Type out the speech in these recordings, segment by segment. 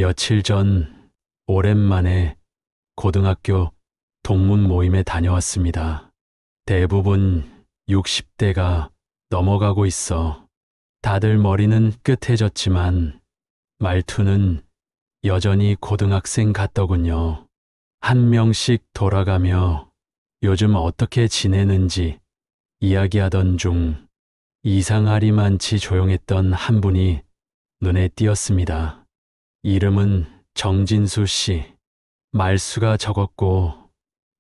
며칠 전 오랜만에 고등학교 동문 모임에 다녀왔습니다. 대부분 60대가 넘어가고 있어. 다들 머리는 끗해졌지만 말투는 여전히 고등학생 같더군요. 한 명씩 돌아가며 요즘 어떻게 지내는지 이야기하던 중 이상하리만치 조용했던 한 분이 눈에 띄었습니다. 이름은 정진수 씨. 말수가 적었고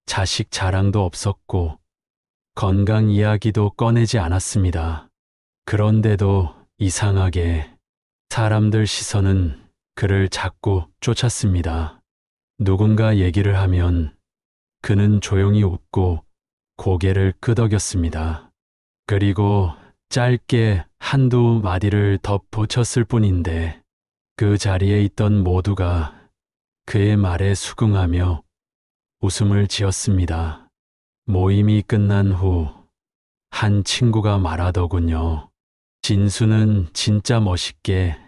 자식 자랑도 없었고 건강 이야기도 꺼내지 않았습니다. 그런데도 이상하게 사람들 시선은 그를 자꾸 쫓았습니다. 누군가 얘기를 하면 그는 조용히 웃고 고개를 끄덕였습니다. 그리고 짧게 한두 마디를 덧붙였을 뿐인데 그 자리에 있던 모두가 그의 말에 수긍하며 웃음을 지었습니다. 모임이 끝난 후 한 친구가 말하더군요. 진수는 진짜 멋있게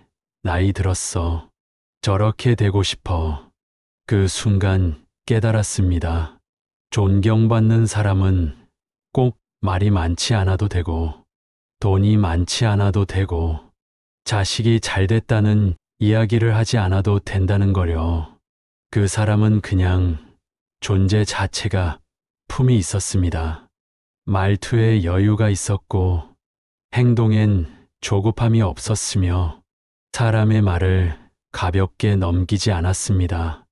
나이 들었어. 저렇게 되고 싶어. 그 순간 깨달았습니다. 존경받는 사람은 꼭 말이 많지 않아도 되고, 돈이 많지 않아도 되고, 자식이 잘 됐다는 이야기를 하지 않아도 된다는 거려. 그 사람은 그냥 존재 자체가 품이 있었습니다. 말투에 여유가 있었고 행동엔 조급함이 없었으며 사람의 말을 가볍게 넘기지 않았습니다.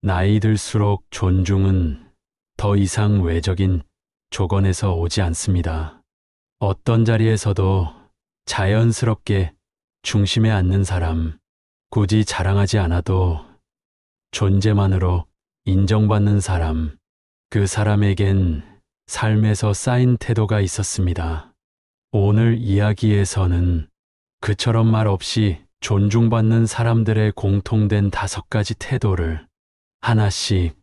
나이 들수록 존중은 더 이상 외적인 조건에서 오지 않습니다. 어떤 자리에서도 자연스럽게 중심에 앉는 사람, 굳이 자랑하지 않아도 존재만으로 인정받는 사람, 그 사람에겐 삶에서 쌓인 태도가 있었습니다. 오늘 이야기에서는 그처럼 말 없이 존중받는 사람들의 공통된 5가지 태도를 하나씩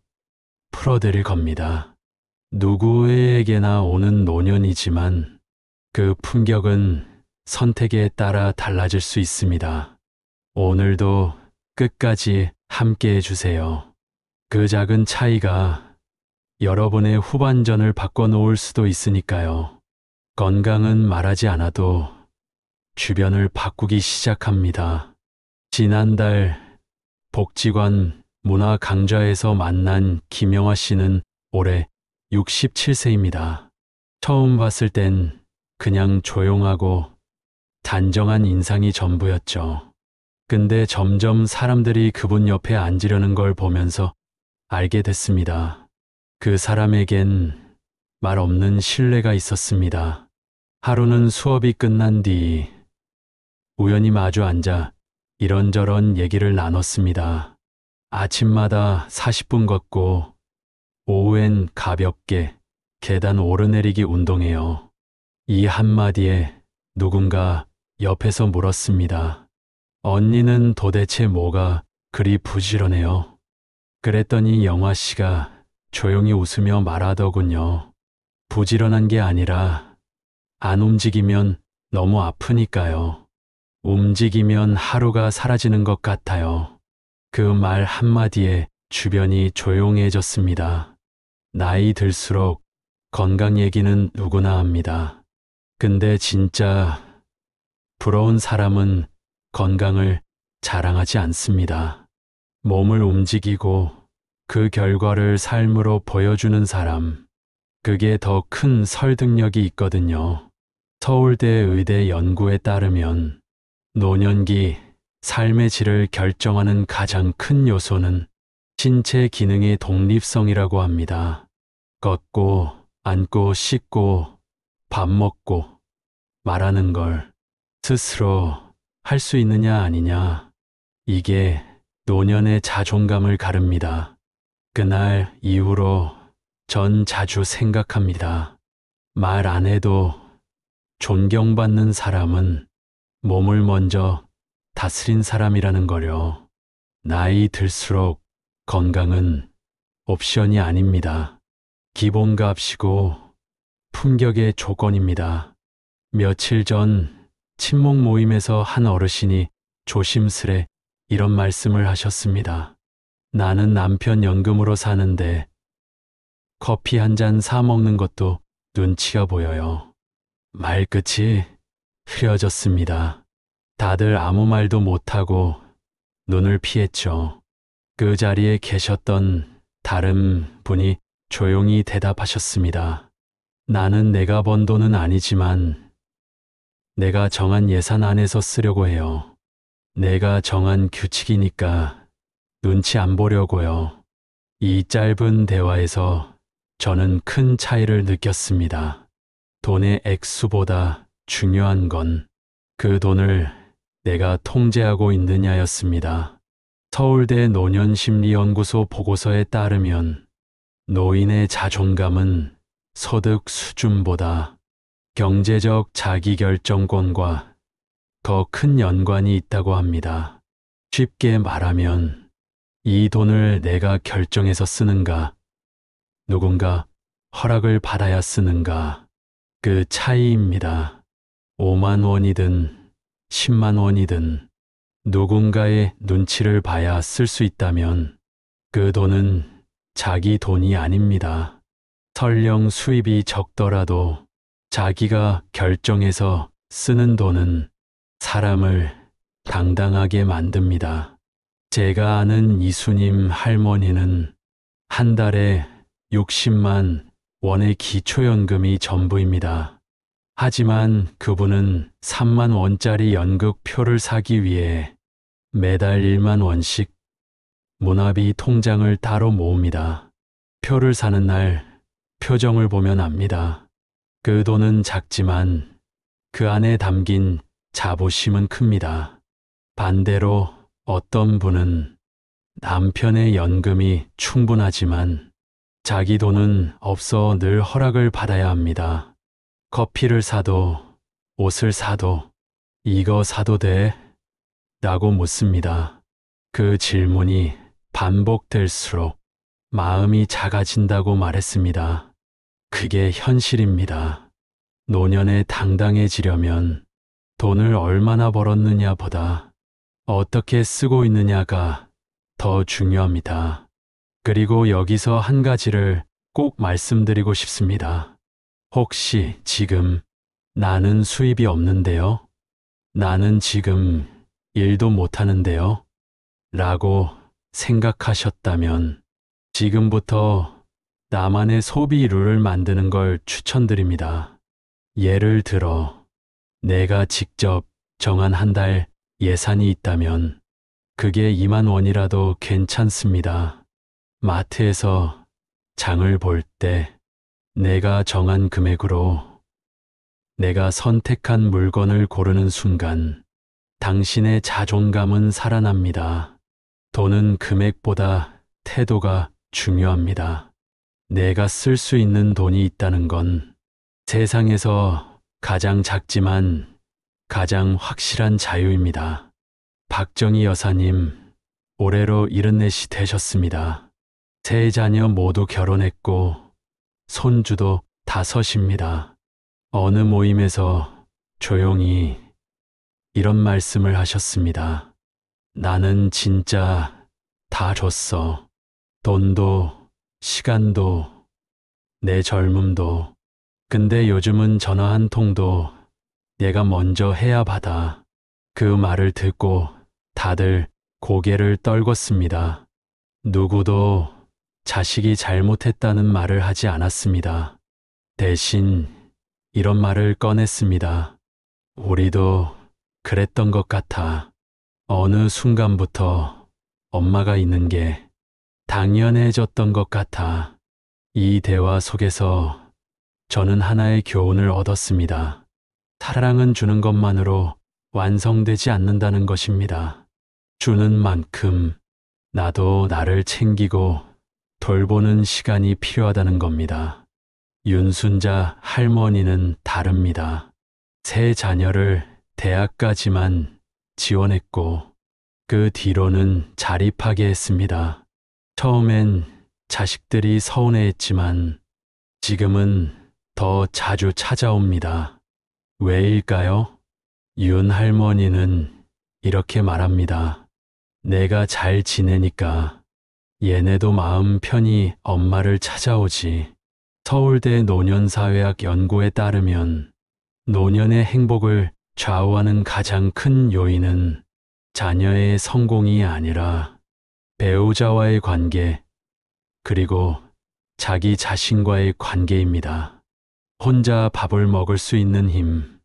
풀어드릴 겁니다. 누구에게나 오는 노년이지만 그 품격은 선택에 따라 달라질 수 있습니다. 오늘도 끝까지 함께 해주세요. 그 작은 차이가 여러분의 후반전을 바꿔놓을 수도 있으니까요. 건강은 말하지 않아도 주변을 바꾸기 시작합니다. 지난달 복지관 문화강좌에서 만난 김영화 씨는 올해 67세입니다. 처음 봤을 땐 그냥 조용하고 단정한 인상이 전부였죠. 근데 점점 사람들이 그분 옆에 앉으려는 걸 보면서 알게 됐습니다. 그 사람에겐 말 없는 신뢰가 있었습니다. 하루는 수업이 끝난 뒤 우연히 마주 앉아 이런저런 얘기를 나눴습니다. 아침마다 40분 걷고 오후엔 가볍게 계단 오르내리기 운동해요. 이 한마디에 누군가 옆에서 물었습니다. 언니는 도대체 뭐가 그리 부지런해요? 그랬더니 영화 씨가 조용히 웃으며 말하더군요. 부지런한 게 아니라 안 움직이면 너무 아프니까요. 움직이면 하루가 사라지는 것 같아요. 그 말 한마디에 주변이 조용해졌습니다. 나이 들수록 건강 얘기는 누구나 합니다. 근데 진짜 부러운 사람은 건강을 자랑하지 않습니다. 몸을 움직이고 그 결과를 삶으로 보여주는 사람, 그게 더 큰 설득력이 있거든요. 서울대 의대 연구에 따르면 노년기 삶의 질을 결정하는 가장 큰 요소는 신체 기능의 독립성이라고 합니다. 걷고, 앉고, 씻고, 밥 먹고, 말하는 걸 스스로 할 수 있느냐 아니냐, 이게 노년의 자존감을 가릅니다. 그날 이후로 전 자주 생각합니다. 말 안 해도 존경받는 사람은 몸을 먼저 다스린 사람이라는 거요. 나이 들수록 건강은 옵션이 아닙니다. 기본값이고 품격의 조건입니다. 며칠 전 친목 모임에서 한 어르신이 조심스레 이런 말씀을 하셨습니다. 나는 남편 연금으로 사는데 커피 한 잔 사 먹는 것도 눈치가 보여요. 말끝이 흐려졌습니다. 다들 아무 말도 못하고 눈을 피했죠. 그 자리에 계셨던 다른 분이 조용히 대답하셨습니다. 나는 내가 번 돈은 아니지만 내가 정한 예산 안에서 쓰려고 해요. 내가 정한 규칙이니까 눈치 안 보려고요. 이 짧은 대화에서 저는 큰 차이를 느꼈습니다. 돈의 액수보다 중요한 건 그 돈을 내가 통제하고 있느냐였습니다. 서울대 노년심리연구소 보고서에 따르면 노인의 자존감은 소득 수준보다 경제적 자기결정권과 더 큰 연관이 있다고 합니다. 쉽게 말하면 이 돈을 내가 결정해서 쓰는가, 누군가 허락을 받아야 쓰는가, 그 차이입니다. 5만 원이든 10만 원이든 누군가의 눈치를 봐야 쓸 수 있다면 그 돈은 자기 돈이 아닙니다. 설령 수입이 적더라도 자기가 결정해서 쓰는 돈은 사람을 당당하게 만듭니다. 제가 아는 이수님 할머니는 한 달에 60만 원의 기초연금이 전부입니다. 하지만 그분은 3만 원짜리 연극표를 사기 위해 매달 1만 원씩 문화비 통장을 따로 모읍니다. 표를 사는 날 표정을 보면 압니다. 그 돈은 작지만 그 안에 담긴 자부심은 큽니다. 반대로 어떤 분은 남편의 연금이 충분하지만 자기 돈은 없어 늘 허락을 받아야 합니다. 커피를 사도 옷을 사도 이거 사도 돼? 라고 묻습니다. 그 질문이 반복될수록 마음이 작아진다고 말했습니다. 그게 현실입니다. 노년에 당당해지려면 돈을 얼마나 벌었느냐 보다 어떻게 쓰고 있느냐가 더 중요합니다. 그리고 여기서 한 가지를 꼭 말씀드리고 싶습니다. 혹시 지금 나는 수입이 없는데요? 나는 지금 일도 못하는데요? 라고 생각하셨다면 지금부터 나만의 소비 룰을 만드는 걸 추천드립니다. 예를 들어 내가 직접 정한 한 달 예산이 있다면 그게 2만 원이라도 괜찮습니다. 마트에서 장을 볼 때 내가 정한 금액으로 내가 선택한 물건을 고르는 순간 당신의 자존감은 살아납니다. 돈은 금액보다 태도가 중요합니다. 내가 쓸 수 있는 돈이 있다는 건 세상에서 가장 작지만 가장 확실한 자유입니다. 박정희 여사님, 올해로 74이 되셨습니다. 세 자녀 모두 결혼했고 손주도 5입니다. 어느 모임에서 조용히 이런 말씀을 하셨습니다. 나는 진짜 다 줬어. 돈도, 시간도, 내 젊음도. 근데 요즘은 전화 한 통도 내가 먼저 해야 받아. 그 말을 듣고 다들 고개를 떨궜습니다. 누구도 자식이 잘못했다는 말을 하지 않았습니다. 대신 이런 말을 꺼냈습니다. 우리도 그랬던 것 같아. 어느 순간부터 엄마가 있는 게 당연해졌던 것 같아. 이 대화 속에서 저는 하나의 교훈을 얻었습니다. 사랑은 주는 것만으로 완성되지 않는다는 것입니다. 주는 만큼 나도 나를 챙기고 돌보는 시간이 필요하다는 겁니다. 윤순자 할머니는 다릅니다. 세 자녀를 대학까지만 지원했고 그 뒤로는 자립하게 했습니다. 처음엔 자식들이 서운해했지만 지금은 더 자주 찾아옵니다. 왜일까요? 윤 할머니는 이렇게 말합니다. 내가 잘 지내니까 얘네도 마음 편히 엄마를 찾아오지. 서울대 노년사회학 연구에 따르면 노년의 행복을 좌우하는 가장 큰 요인은 자녀의 성공이 아니라 배우자와의 관계, 그리고 자기 자신과의 관계입니다. 혼자 밥을 먹을 수 있는 힘,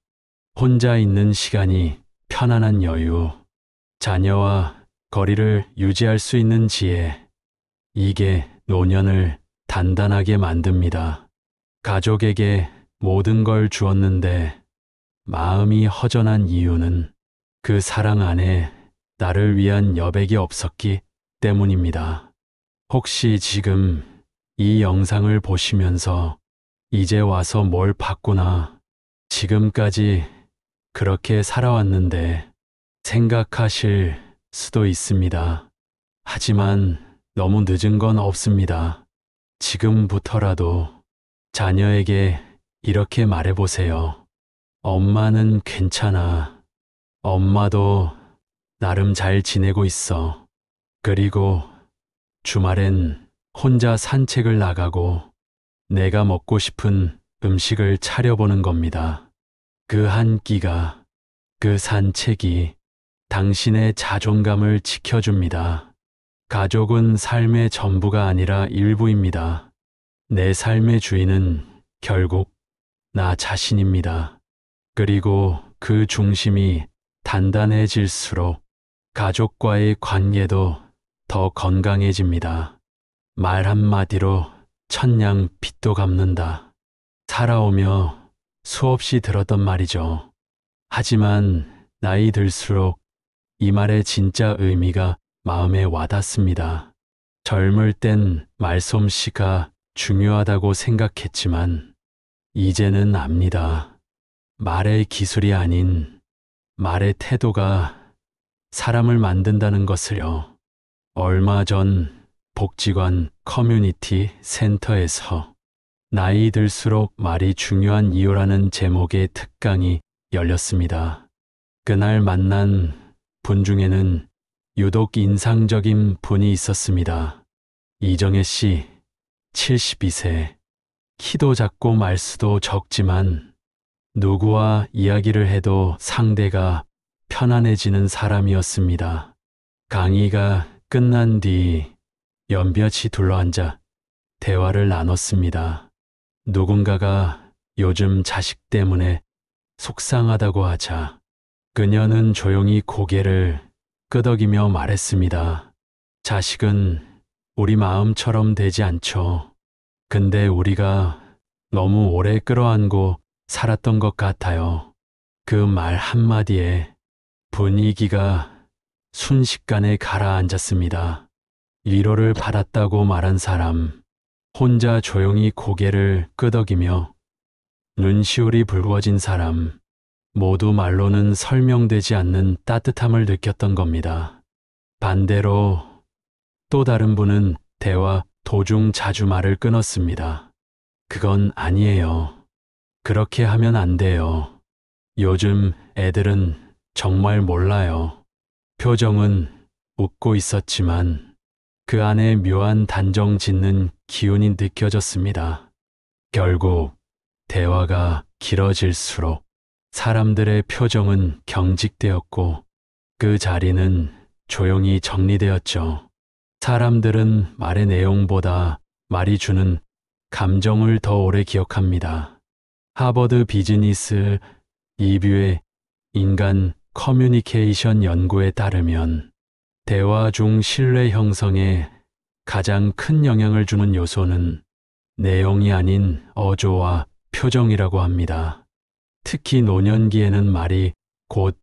혼자 있는 시간이 편안한 여유, 자녀와 거리를 유지할 수 있는 지혜, 이게 노년을 단단하게 만듭니다. 가족에게 모든 걸 주었는데 마음이 허전한 이유는 그 사랑 안에 나를 위한 여백이 없었기 때문입니다. 혹시 지금 이 영상을 보시면서 이제 와서 뭘 바꾸나, 지금까지 그렇게 살아왔는데 생각하실 수도 있습니다. 하지만 너무 늦은 건 없습니다. 지금부터라도 자녀에게 이렇게 말해보세요. 엄마는 괜찮아. 엄마도 나름 잘 지내고 있어. 그리고 주말엔 혼자 산책을 나가고 내가 먹고 싶은 음식을 차려보는 겁니다. 그 한 끼가, 그 산책이 당신의 자존감을 지켜줍니다. 가족은 삶의 전부가 아니라 일부입니다. 내 삶의 주인은 결국 나 자신입니다. 그리고 그 중심이 단단해질수록 가족과의 관계도 더 건강해집니다. 말 한마디로 천냥 빚도 갚는다. 살아오며 수없이 들었던 말이죠. 하지만 나이 들수록 이 말의 진짜 의미가 마음에 와닿습니다. 젊을 땐 말솜씨가 중요하다고 생각했지만 이제는 압니다. 말의 기술이 아닌 말의 태도가 사람을 만든다는 것을요. 얼마 전 복지관 커뮤니티 센터에서 나이 들수록 말이 중요한 이유라는 제목의 특강이 열렸습니다. 그날 만난 분 중에는 유독 인상적인 분이 있었습니다. 이정혜 씨, 72세, 키도 작고 말수도 적지만 누구와 이야기를 해도 상대가 편안해지는 사람이었습니다. 강의가 끝난 뒤 연볕이 둘러앉아 대화를 나눴습니다. 누군가가 요즘 자식 때문에 속상하다고 하자 그녀는 조용히 고개를 끄덕이며 말했습니다. 자식은 우리 마음처럼 되지 않죠. 근데 우리가 너무 오래 끌어안고 살았던 것 같아요. 그 말 한마디에 분위기가 순식간에 가라앉았습니다. 위로를 받았다고 말한 사람, 혼자 조용히 고개를 끄덕이며 눈시울이 붉어진 사람, 모두 말로는 설명되지 않는 따뜻함을 느꼈던 겁니다. 반대로 또 다른 분은 대화 도중 자주 말을 끊었습니다. 그건 아니에요. 그렇게 하면 안 돼요. 요즘 애들은 정말 몰라요. 표정은 웃고 있었지만 그 안에 묘한 단정 짓는 기운이 느껴졌습니다. 결국 대화가 길어질수록 사람들의 표정은 경직되었고 그 자리는 조용히 정리되었죠. 사람들은 말의 내용보다 말이 주는 감정을 더 오래 기억합니다. 하버드 비즈니스 리뷰의 인간 커뮤니케이션 연구에 따르면 대화 중 신뢰 형성에 가장 큰 영향을 주는 요소는 내용이 아닌 어조와 표정이라고 합니다. 특히 노년기에는 말이 곧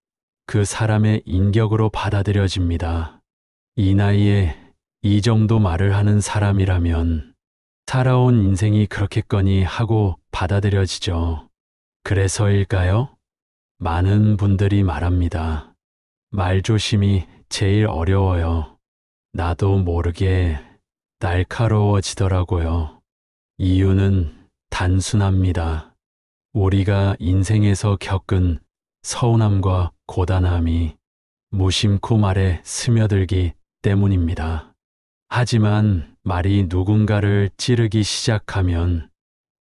그 사람의 인격으로 받아들여집니다. 이 나이에 이 정도 말을 하는 사람이라면 살아온 인생이 그렇겠거니 하고 받아들여지죠. 그래서일까요? 많은 분들이 말합니다. 말조심이 제일 어려워요. 나도 모르게 날카로워지더라고요. 이유는 단순합니다. 우리가 인생에서 겪은 서운함과 고단함이 무심코 말에 스며들기 때문입니다. 하지만 말이 누군가를 찌르기 시작하면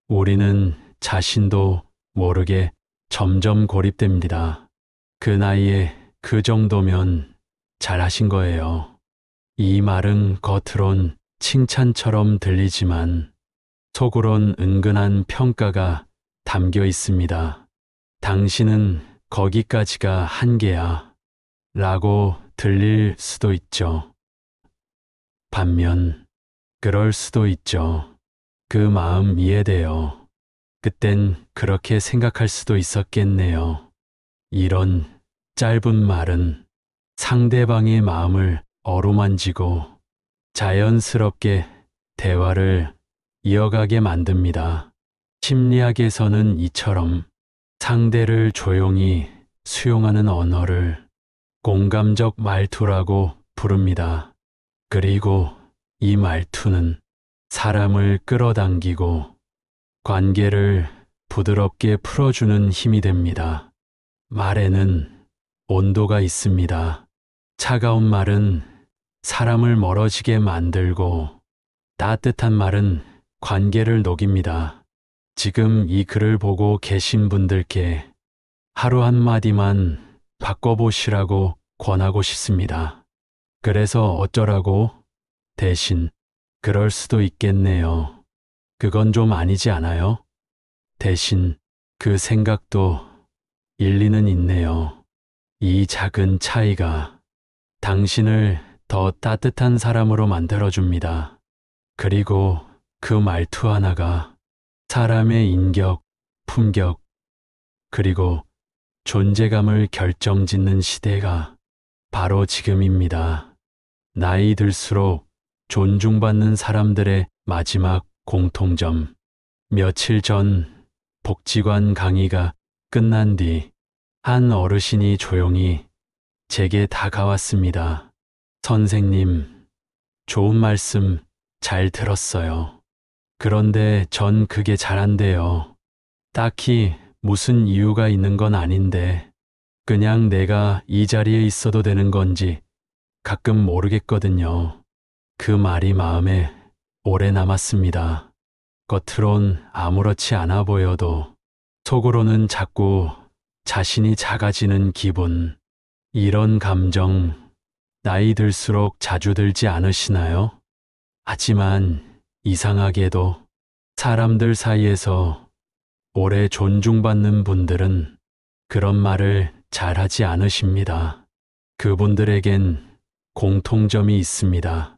우리는 자신도 모르게 점점 고립됩니다. 그 나이에 그 정도면 잘하신 거예요. 이 말은 겉으론 칭찬처럼 들리지만 속으론 은근한 평가가 담겨 있습니다. 당신은 거기까지가 한계야 라고 들릴 수도 있죠. 반면 그럴 수도 있죠. 그 마음 이해돼요. 그땐 그렇게 생각할 수도 있었겠네요. 이런 짧은 말은 상대방의 마음을 어루만지고 자연스럽게 대화를 이어가게 만듭니다. 심리학에서는 이처럼 상대를 조용히 수용하는 언어를 공감적 말투라고 부릅니다. 그리고 이 말투는 사람을 끌어당기고 관계를 부드럽게 풀어주는 힘이 됩니다. 말에는 온도가 있습니다. 차가운 말은 사람을 멀어지게 만들고 따뜻한 말은 관계를 녹입니다. 지금 이 글을 보고 계신 분들께 하루 한마디만 바꿔보시라고 권하고 싶습니다. 그래서 어쩌라고? 대신 그럴 수도 있겠네요. 그건 좀 아니지 않아요? 대신 그 생각도 일리는 있네요. 이 작은 차이가 당신을 더 따뜻한 사람으로 만들어줍니다. 그리고 그 말투 하나가 사람의 인격, 품격, 그리고 존재감을 결정짓는 시대가 바로 지금입니다. 나이 들수록 존중받는 사람들의 마지막 공통점. 며칠 전 복지관 강의가 끝난 뒤 한 어르신이 조용히 제게 다가왔습니다. 선생님, 좋은 말씀 잘 들었어요. 그런데 전 그게 잘 안 돼요. 딱히 무슨 이유가 있는 건 아닌데 그냥 내가 이 자리에 있어도 되는 건지 가끔 모르겠거든요. 그 말이 마음에 오래 남았습니다. 겉으론 아무렇지 않아 보여도 속으로는 자꾸 자신이 작아지는 기분. 이런 감정 나이 들수록 자주 들지 않으시나요? 하지만 이상하게도 사람들 사이에서 오래 존중받는 분들은 그런 말을 잘하지 않으십니다. 그분들에겐 공통점이 있습니다.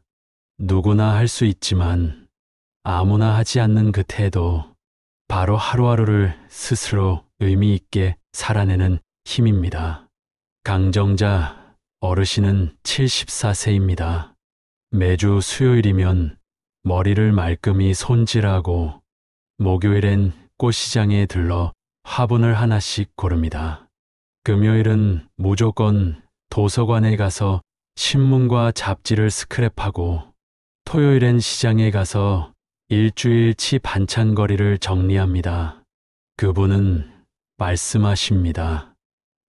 누구나 할 수 있지만 아무나 하지 않는 그 태도, 바로 하루하루를 스스로 의미 있게 살아내는 힘입니다. 강정자 어르신은 74세입니다. 매주 수요일이면 머리를 말끔히 손질하고 목요일엔 꽃시장에 들러 화분을 하나씩 고릅니다. 금요일은 무조건 도서관에 가서 신문과 잡지를 스크랩하고 토요일엔 시장에 가서 일주일치 반찬거리를 정리합니다. 그분은 말씀하십니다.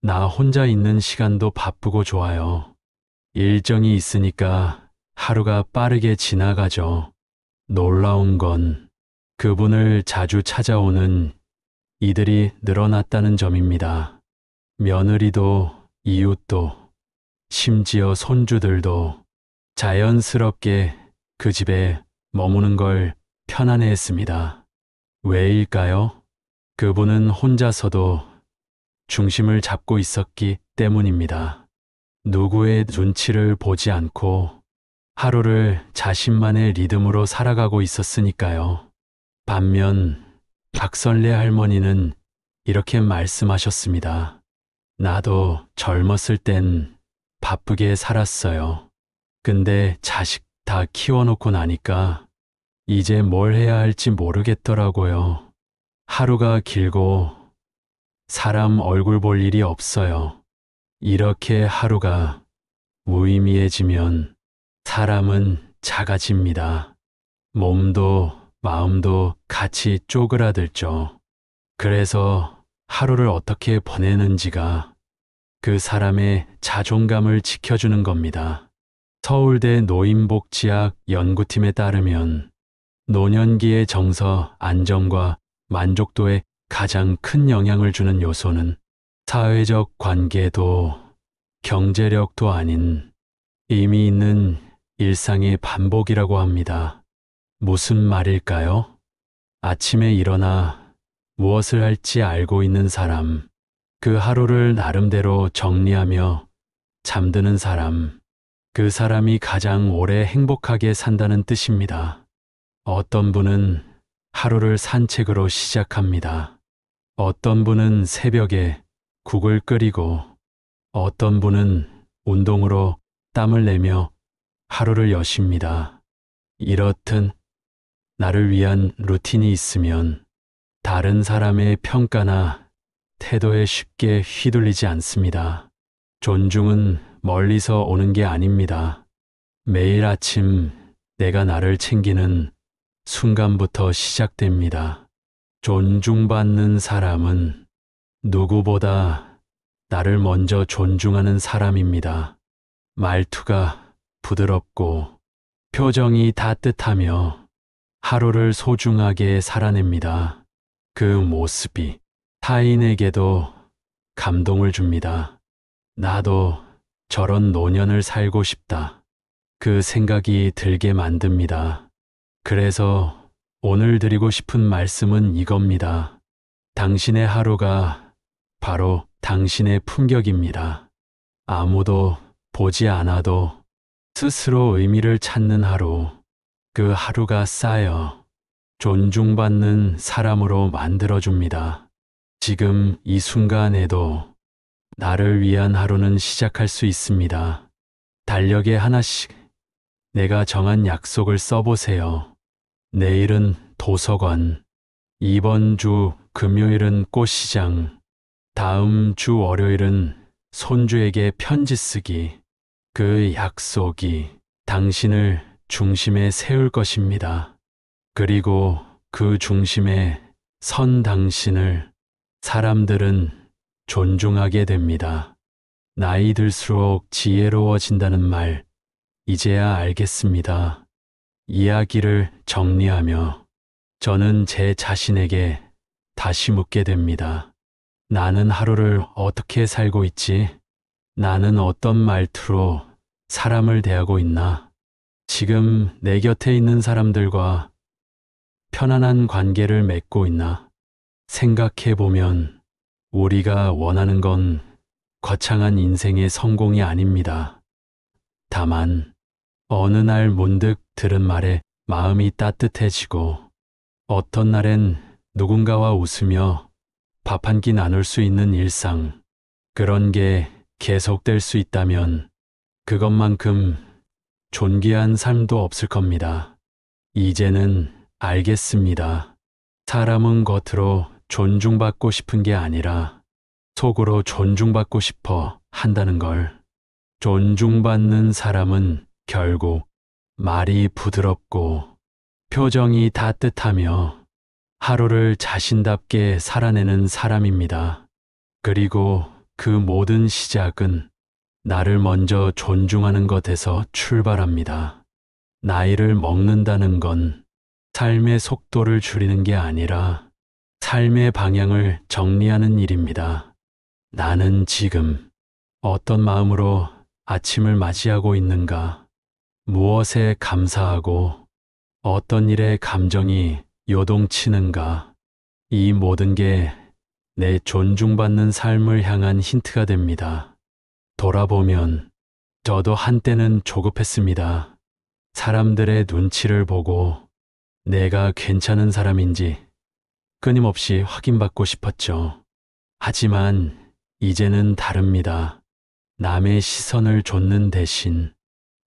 나 혼자 있는 시간도 바쁘고 좋아요. 일정이 있으니까 하루가 빠르게 지나가죠. 놀라운 건 그분을 자주 찾아오는 이들이 늘어났다는 점입니다. 며느리도 이웃도 심지어 손주들도 자연스럽게 그 집에 머무는 걸 편안해했습니다. 왜일까요? 그분은 혼자서도 중심을 잡고 있었기 때문입니다. 누구의 눈치를 보지 않고 하루를 자신만의 리듬으로 살아가고 있었으니까요. 반면 박선래 할머니는 이렇게 말씀하셨습니다. 나도 젊었을 땐 바쁘게 살았어요. 근데 자식 다 키워놓고 나니까 이제 뭘 해야 할지 모르겠더라고요. 하루가 길고 사람 얼굴 볼 일이 없어요. 이렇게 하루가 무의미해지면 사람은 작아집니다. 몸도 마음도 같이 쪼그라들죠. 그래서 하루를 어떻게 보내는지가 그 사람의 자존감을 지켜주는 겁니다. 서울대 노인복지학 연구팀에 따르면 노년기의 정서 안정과 만족도에 가장 큰 영향을 주는 요소는 사회적 관계도 경제력도 아닌 의미 있는 일상의 반복이라고 합니다. 무슨 말일까요? 아침에 일어나 무엇을 할지 알고 있는 사람, 그 하루를 나름대로 정리하며 잠드는 사람, 그 사람이 가장 오래 행복하게 산다는 뜻입니다. 어떤 분은 하루를 산책으로 시작합니다. 어떤 분은 새벽에 국을 끓이고, 어떤 분은 운동으로 땀을 내며 하루를 여십니다. 이렇듯 나를 위한 루틴이 있으면 다른 사람의 평가나 태도에 쉽게 휘둘리지 않습니다. 존중은 멀리서 오는 게 아닙니다. 매일 아침 내가 나를 챙기는 순간부터 시작됩니다. 존중받는 사람은 누구보다 나를 먼저 존중하는 사람입니다. 말투가 부드럽고 표정이 따뜻하며 하루를 소중하게 살아냅니다. 그 모습이 타인에게도 감동을 줍니다. 나도 저런 노년을 살고 싶다. 그 생각이 들게 만듭니다. 그래서 오늘 드리고 싶은 말씀은 이겁니다. 당신의 하루가 바로 당신의 품격입니다. 아무도 보지 않아도 스스로 의미를 찾는 하루, 그 하루가 쌓여 존중받는 사람으로 만들어줍니다. 지금 이 순간에도 나를 위한 하루는 시작할 수 있습니다. 달력에 하나씩 내가 정한 약속을 써보세요. 내일은 도서관, 이번 주 금요일은 꽃시장, 다음 주 월요일은 손주에게 편지 쓰기. 그 약속이 당신을 중심에 세울 것입니다. 그리고 그 중심에 선 당신을 사람들은 존중하게 됩니다. 나이 들수록 지혜로워진다는 말, 이제야 알겠습니다. 이야기를 정리하며 저는 제 자신에게 다시 묻게 됩니다. 나는 하루를 어떻게 살고 있지? 나는 어떤 말투로 사람을 대하고 있나? 지금 내 곁에 있는 사람들과 편안한 관계를 맺고 있나? 생각해 보면 우리가 원하는 건 거창한 인생의 성공이 아닙니다. 다만 어느 날 문득 들은 말에 마음이 따뜻해지고 어떤 날엔 누군가와 웃으며 밥 한 끼 나눌 수 있는 일상, 그런 게 계속될 수 있다면 그것만큼 존귀한 삶도 없을 겁니다. 이제는 알겠습니다. 사람은 겉으로 존중받고 싶은 게 아니라 속으로 존중받고 싶어 한다는 걸. 존중받는 사람은 결국 말이 부드럽고 표정이 따뜻하며 하루를 자신답게 살아내는 사람입니다. 그리고 그 모든 시작은 나를 먼저 존중하는 것에서 출발합니다. 나이를 먹는다는 건 삶의 속도를 줄이는 게 아니라 삶의 방향을 정리하는 일입니다. 나는 지금 어떤 마음으로 아침을 맞이하고 있는가? 무엇에 감사하고 어떤 일에 감정이 요동치는가? 이 모든 게 내 존중받는 삶을 향한 힌트가 됩니다. 돌아보면 저도 한때는 조급했습니다. 사람들의 눈치를 보고 내가 괜찮은 사람인지 끊임없이 확인받고 싶었죠. 하지만 이제는 다릅니다. 남의 시선을 좇는 대신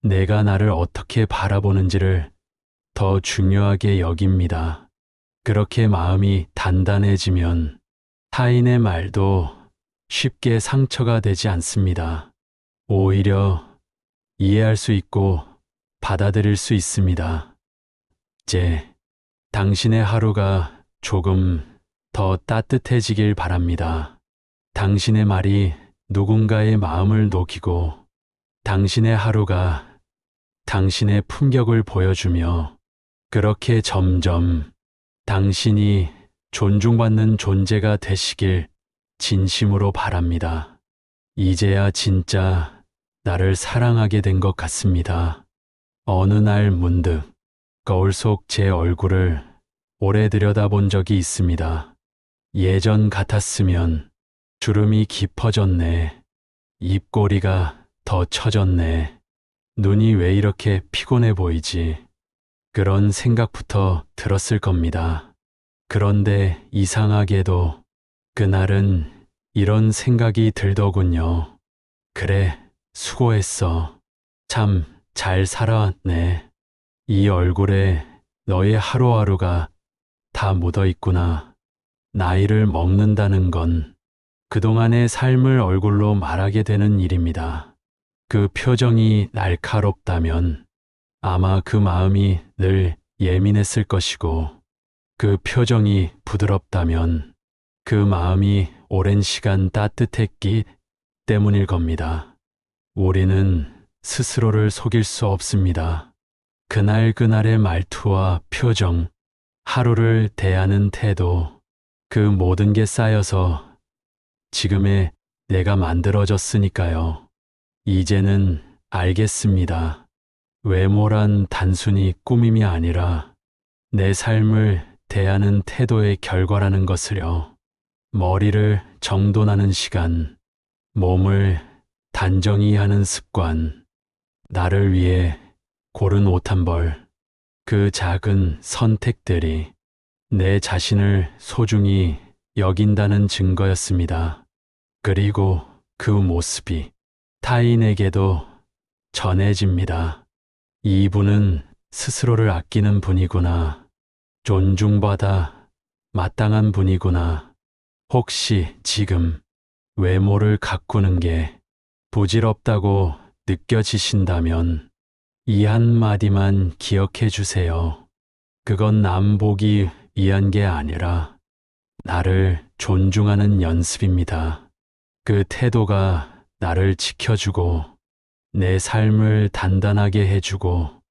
내가 나를 어떻게 바라보는지를 더 중요하게 여깁니다. 그렇게 마음이 단단해지면 타인의 말도 쉽게 상처가 되지 않습니다. 오히려 이해할 수 있고 받아들일 수 있습니다. 이제 당신의 하루가 조금 더 따뜻해지길 바랍니다. 당신의 말이 누군가의 마음을 녹이고 당신의 하루가 당신의 품격을 보여주며 그렇게 점점 당신이 존중받는 존재가 되시길 진심으로 바랍니다. 이제야 진짜 나를 사랑하게 된 것 같습니다. 어느 날 문득 거울 속 제 얼굴을 오래 들여다본 적이 있습니다. 예전 같았으면 주름이 깊어졌네. 입꼬리가 더 처졌네. 눈이 왜 이렇게 피곤해 보이지? 그런 생각부터 들었을 겁니다. 그런데 이상하게도 그날은 이런 생각이 들더군요. 그래, 수고했어. 참 잘 살아왔네. 이 얼굴에 너의 하루하루가 다 묻어 있구나. 나이를 먹는다는 건 그동안의 삶을 얼굴로 말하게 되는 일입니다. 그 표정이 날카롭다면 아마 그 마음이 늘 예민했을 것이고, 그 표정이 부드럽다면 그 마음이 오랜 시간 따뜻했기 때문일 겁니다. 우리는 스스로를 속일 수 없습니다. 그날그날의 말투와 표정, 하루를 대하는 태도, 그 모든 게 쌓여서 지금의 내가 만들어졌으니까요. 이제는 알겠습니다. 외모란 단순히 꾸밈이 아니라 내 삶을 대하는 태도의 결과라는 것을요. 머리를 정돈하는 시간, 몸을 단정히 하는 습관, 나를 위해 고른 옷 한 벌, 그 작은 선택들이 내 자신을 소중히 여긴다는 증거였습니다. 그리고 그 모습이 타인에게도 전해집니다. 이분은 스스로를 아끼는 분이구나. 존중받아 마땅한 분이구나. 혹시 지금 외모를 가꾸는 게 부질없다고 느껴지신다면 이 한마디만 기억해 주세요. 그건 남 보기 위한 게 아니라 나를 존중하는 연습입니다. 그 태도가 나를 지켜주고 내 삶을 단단하게 해주고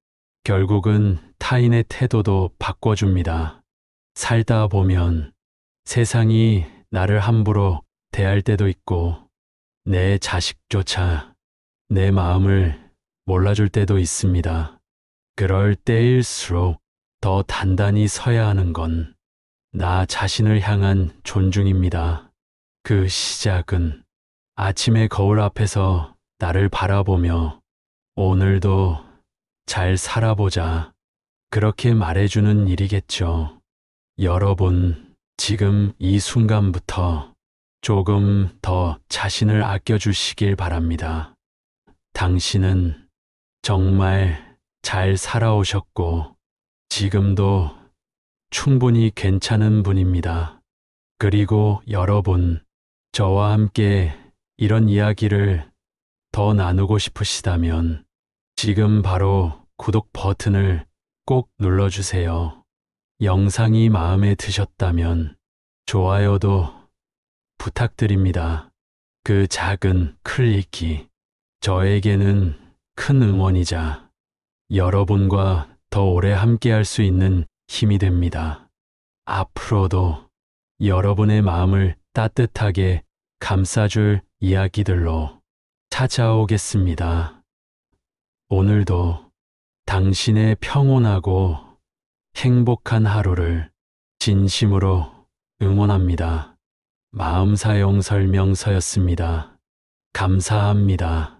결국은 타인의 태도도 바꿔줍니다. 살다 보면 세상이 나를 함부로 대할 때도 있고 내 자식조차 내 마음을 몰라줄 때도 있습니다. 그럴 때일수록 더 단단히 서야 하는 건 나 자신을 향한 존중입니다. 그 시작은 아침의 거울 앞에서 나를 바라보며 오늘도 잘 살아보자. 그렇게 말해주는 일이겠죠. 여러분, 지금 이 순간부터 조금 더 자신을 아껴주시길 바랍니다. 당신은 정말 잘 살아오셨고 지금도 충분히 괜찮은 분입니다. 그리고 여러분, 저와 함께 이런 이야기를 더 나누고 싶으시다면 지금 바로 구독 버튼을 꼭 눌러주세요. 영상이 마음에 드셨다면 좋아요도 부탁드립니다. 그 작은 클릭이 저에게는 큰 응원이자 여러분과 더 오래 함께할 수 있는 힘이 됩니다. 앞으로도 여러분의 마음을 따뜻하게 감싸줄 이야기들로 찾아오겠습니다. 오늘도 당신의 평온하고 행복한 하루를 진심으로 응원합니다. 마음사용 설명서였습니다. 감사합니다.